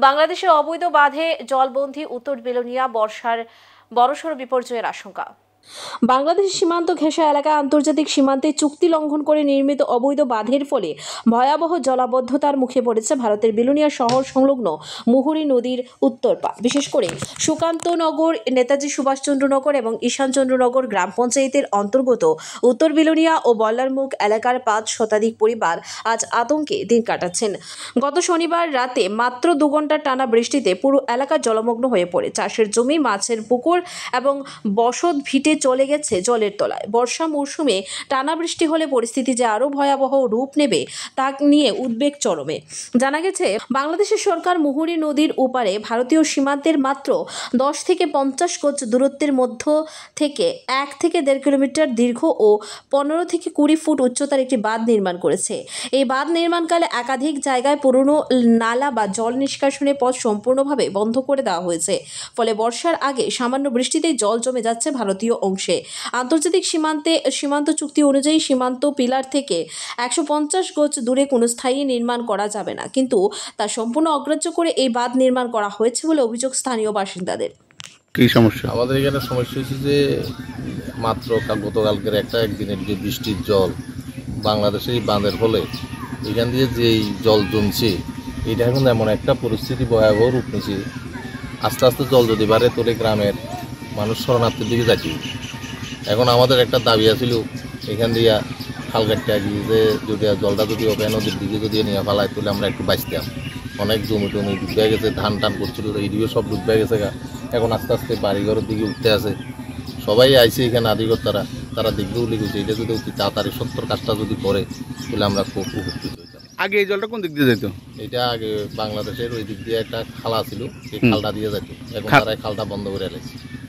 বাংলাদেশের অবৈধ বাঁধে জলবন্দী উত্তর বিলোনিয়া বর্ষার বড়সড় বিপর্যয়ের আশঙ্কা। বাংলাদেশ সীমান্ত ঘেঁষা এলাকায় আন্তর্জাতিক সীমান্তে চুক্তি লঙ্ঘন করে নির্মিত অবৈধ বাঁধের ফলে ভয়াবহ জলাবদ্ধতার মুখে পড়েছে ভারতের বিলোনিয়া শহর সংলগ্ন মুহুরী নদীর উত্তর পাড়, বিশেষ করে সুকান্তনগর, নেতাজি সুভাষচন্দ্রনগর এবং ঈশানচন্দ্রনগর গ্রাম পঞ্চায়েতের অন্তর্গত উত্তর বিলোনিয়া ও বল্লারমুখ এলাকার 5 শতাধিক পরিবার আজ আতঙ্কে দিন কাটাচ্ছেন। গত শনিবার রাতে মাত্র 2 ঘন্টার টানা বৃষ্টিতে পুরো এলাকা জলমগ্ন হয়ে পড়ে। চাষের জমি, মাছের পুকুর এবং বসত ভিটে চলে গেছে জলের তলায়। বর্ষা মৌসুমে টানা বৃষ্টি হলে পরিস্থিতি যে আরো ভয়াবহ রূপ নেবে তা নিয়ে উদ্বেগ চরমে। জানা গেছে, বাংলাদেশের সরকার মুহুরী নদীর ওপারে ভারতীয় সীমান্তের মাত্র 10 থেকে 50 গজ দূরত্বের মধ্য থেকে 1 থেকে 1.5 কিলোমিটার দীর্ঘ ও 15 থেকে 20 ফুট উচ্চতার একটি বাঁধ নির্মাণ করেছে। এই বাঁধ নির্মাণকালে একাধিক জায়গায় পুরনো নালা বা জল নিষ্কাশনের পথ সম্পূর্ণভাবে বন্ধ করে দেওয়া হয়েছে। ফলে বর্ষার আগে সামান্য বৃষ্টিতেই জল জমে যাচ্ছে ভারতীয় অংশে। আন্তর্জাতিক সীমান্ত চুক্তি অনুযায়ী সীমান্ত পিলার থেকে 150 গজ দূরে কোনো স্থায়ী নির্মাণ করা যাবে না, কিন্তু তা সম্পূর্ণ অগ্রাহ্য করে এই বাঁধ নির্মাণ করা হয়েছে বলে অভিযোগ স্থানীয় বাসিন্দাদের। কি সমস্যা? আমাদের এখানে সমস্যা হচ্ছে যে মাত্র গতকালকের একদিনের যে বৃষ্টির জল বাংলাদেশের এই বাঁধের ফলে এখান দিয়ে যেই জল জমছে, এটা এখন এমন একটা পরিস্থিতি ভয়াবহ রূপ নিয়েছে। আস্তে আস্তে জল যদি বাড়ে তোলে গ্রামের মানুষ শরণার্থীর দিকে যাচ্ছে। এখন আমাদের একটা দাবি আছিল এখান দিয়ে খালঘাটটা গিয়ে যে যদি জলটা যদি ওপে নদীর দিকে যদি নিয়ে ফেলায় তুলে আমরা একটু বাঁচতাম। অনেক জমি টমি ডুবে গেছে, ধান টান করছিল, এইদিকে সব ডুবে গেছে। এখন আস্তে আস্তে বাড়িঘরের দিকে উঠতে আছে। সবাই আইছে এখানে আধিকর্তারা, তারা দেখবে উল্লেখ করছে এটা যদি অতি তাড়াতাড়ি সত্তর কাজটা যদি করে তাহলে আমরা খুব উপকৃত হইতাম। আগে এই জলটা কোন দিক দিয়ে যেত? এটা আগে বাংলাদেশের ওই দিক দিয়ে একটা খালা ছিল, সেই খালটা দিয়ে যেত। এখন তারা খালটা বন্ধ করে এলেছে।